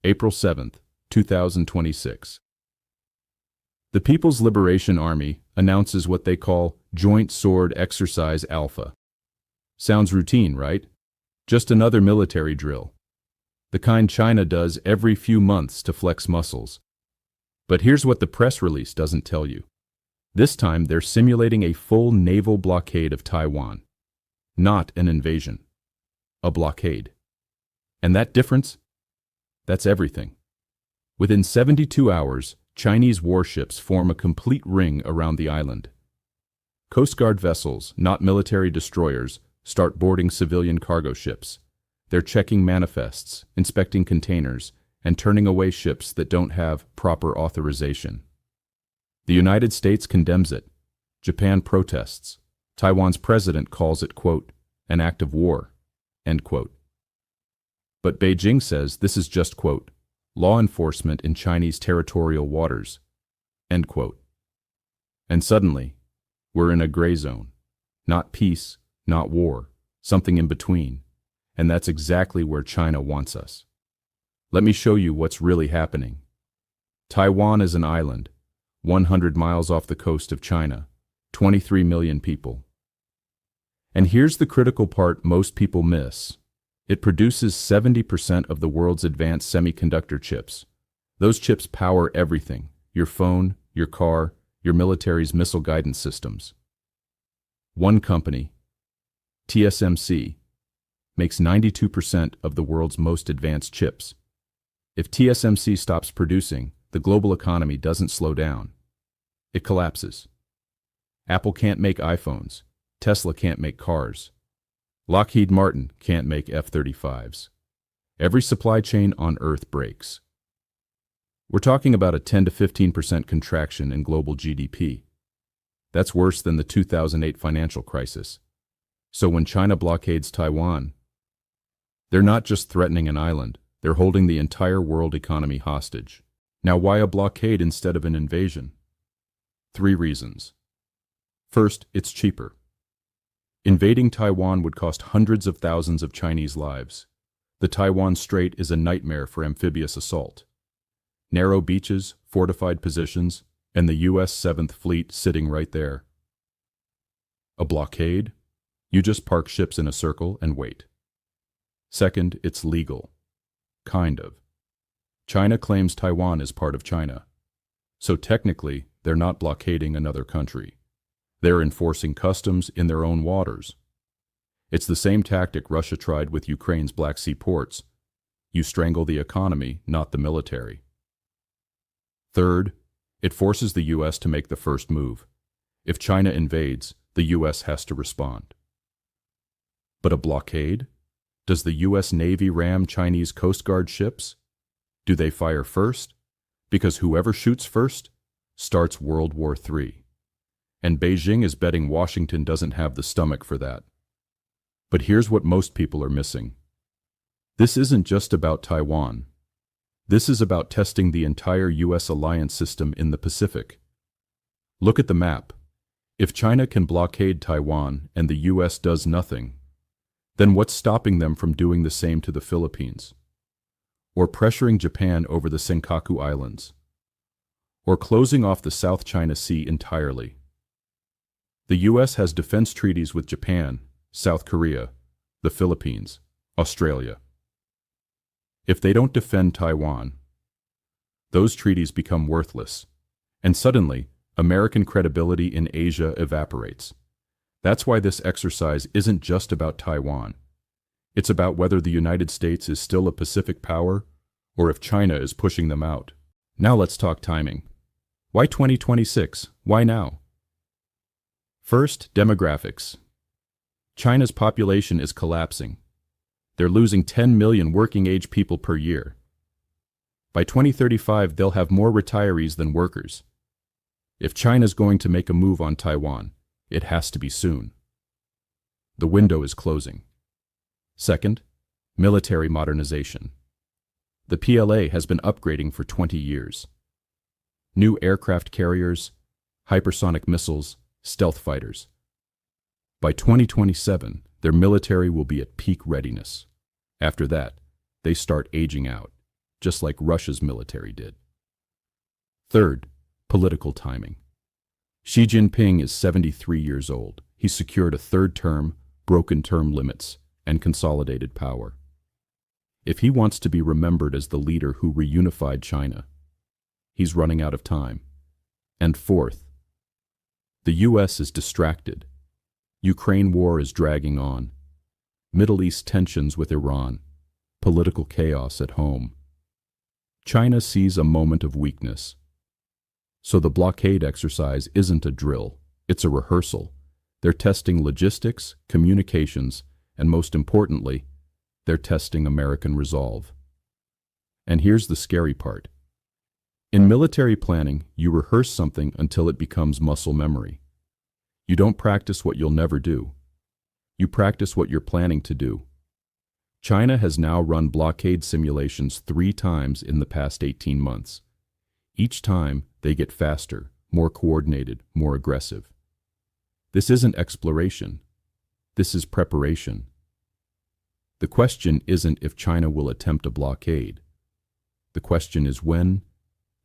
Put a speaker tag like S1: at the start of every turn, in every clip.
S1: April 7, 2026. The People's Liberation Army announces what they call Joint Sword Exercise Alpha. Sounds routine, right? Just another military drill. The kind China does every few months to flex muscles. But here's what the press release doesn't tell you. This time they're simulating a full naval blockade of Taiwan. Not an invasion. A blockade. And that difference? That's everything. Within 72 hours, Chinese warships form a complete ring around the island. Coast Guard vessels, not military destroyers, start boarding civilian cargo ships. They're checking manifests, inspecting containers, and turning away ships that don't have proper authorization. The United States condemns it. Japan protests. Taiwan's president calls it, quote, an act of war, end quote. But Beijing says this is just, quote, law enforcement in Chinese territorial waters, end quote. And suddenly, we're in a gray zone. Not peace, not war, something in between. And that's exactly where China wants us. Let me show you what's really happening. Taiwan is an island, 100 miles off the coast of China, 23 million people. And here's the critical part most people miss. It produces 70% of the world's advanced semiconductor chips. Those chips power everything: your phone, your car, your military's missile guidance systems. One company, TSMC, makes 92% of the world's most advanced chips. If TSMC stops producing, the global economy doesn't slow down. It collapses. Apple can't make iPhones. Tesla can't make cars. Lockheed Martin can't make F-35s. Every supply chain on Earth breaks. We're talking about a 10 to 15% contraction in global GDP. That's worse than the 2008 financial crisis. So when China blockades Taiwan, they're not just threatening an island, they're holding the entire world economy hostage. Now, why a blockade instead of an invasion? 3 reasons. First, it's cheaper. Invading Taiwan would cost hundreds of thousands of Chinese lives. The Taiwan Strait is a nightmare for amphibious assault. Narrow beaches, fortified positions, and the U.S. 7th Fleet sitting right there. A blockade? You just park ships in a circle and wait. Second, it's legal. Kind of. China claims Taiwan is part of China. So technically, they're not blockading another country. They're enforcing customs in their own waters. It's the same tactic Russia tried with Ukraine's Black Sea ports. You strangle the economy, not the military. Third, it forces the U.S. to make the first move. If China invades, the U.S. has to respond. But a blockade? Does the U.S. Navy ram Chinese Coast Guard ships? Do they fire first? Because whoever shoots first starts World War III. And Beijing is betting Washington doesn't have the stomach for that. But here's what most people are missing. This isn't just about Taiwan. This is about testing the entire U.S. alliance system in the Pacific. Look at the map. If China can blockade Taiwan and the U.S. does nothing, then what's stopping them from doing the same to the Philippines? Or pressuring Japan over the Senkaku Islands? Or closing off the South China Sea entirely? The U.S. has defense treaties with Japan, South Korea, the Philippines, Australia. If they don't defend Taiwan, those treaties become worthless, and suddenly, American credibility in Asia evaporates. That's why this exercise isn't just about Taiwan. It's about whether the United States is still a Pacific power, or if China is pushing them out. Now let's talk timing. Why 2026? Why now? First, demographics. China's population is collapsing. They're losing 10 million working-age people per year. By 2035, they'll have more retirees than workers. If China's going to make a move on Taiwan, it has to be soon. The window is closing. Second, military modernization. The PLA has been upgrading for 20 years. New aircraft carriers, hypersonic missiles, stealth fighters. By 2027, their military will be at peak readiness. After that, they start aging out. just like Russia's military did. Third, political timing. Xi Jinping is 73 years old. He secured a third term, broken term limits, and consolidated power. If he wants to be remembered as the leader who reunified China, he's running out of time. And fourth, the US is distracted. Ukraine war is dragging on. Middle East tensions with Iran. Political chaos at home. China sees a moment of weakness. So the blockade exercise isn't a drill, it's a rehearsal. They're testing logistics, communications, and most importantly, they're testing American resolve. And here's the scary part. In military planning, you rehearse something until it becomes muscle memory. You don't practice what you'll never do. You practice what you're planning to do. China has now run blockade simulations 3 times in the past 18 months. Each time, they get faster, more coordinated, more aggressive. This isn't exploration. This is preparation. The question isn't if China will attempt a blockade. The question is when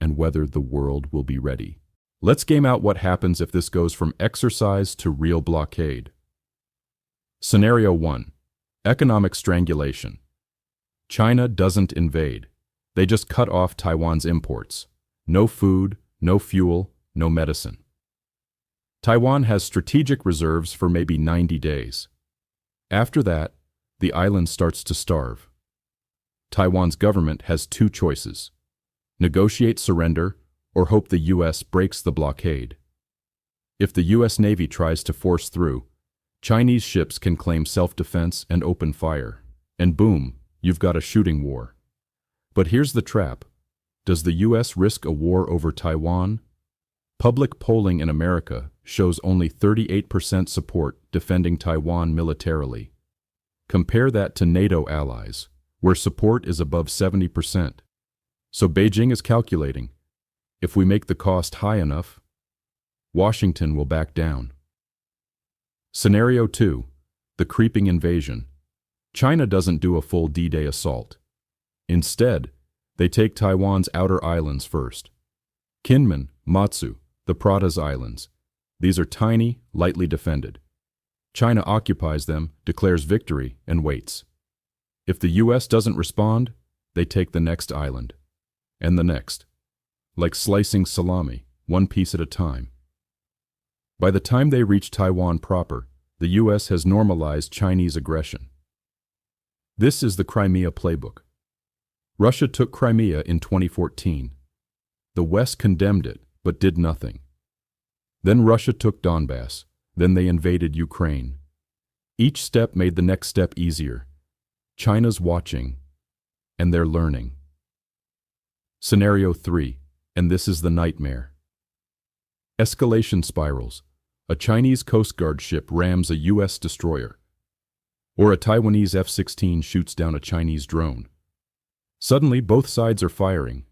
S1: and whether the world will be ready. Let's game out what happens if this goes from exercise to real blockade. Scenario 1. Economic strangulation. China doesn't invade. They just cut off Taiwan's imports. No food, no fuel, no medicine. Taiwan has strategic reserves for maybe 90 days. After that, the island starts to starve. Taiwan's government has 2 choices: negotiate surrender or hope the US breaks the blockade. If the US Navy tries to force through, Chinese ships can claim self-defense and open fire, and boom, you've got a shooting war. But here's the trap. Does the US risk a war over Taiwan? Public polling in America shows only 38% support defending Taiwan militarily. Compare that to NATO allies, where support is above 70%. So Beijing is calculating, if we make the cost high enough, Washington will back down. Scenario 2. The creeping invasion. China doesn't do a full D-Day assault. Instead, they take Taiwan's outer islands first. Kinmen, Matsu, the Pratas Islands. These are tiny, lightly defended. China occupies them, declares victory, and waits. If the US doesn't respond, they take the next island. And the next. Like slicing salami, one piece at a time. By the time they reach Taiwan proper, the US has normalized Chinese aggression. This is the Crimea playbook. Russia took Crimea in 2014. The West condemned it, but did nothing. Then Russia took Donbass. Then they invaded Ukraine. Each step made the next step easier. China's watching, and they're learning. Scenario 3, and this is the nightmare. Escalation spirals. A Chinese Coast Guard ship rams a US destroyer. Or a Taiwanese F-16 shoots down a Chinese drone. Suddenly, both sides are firing,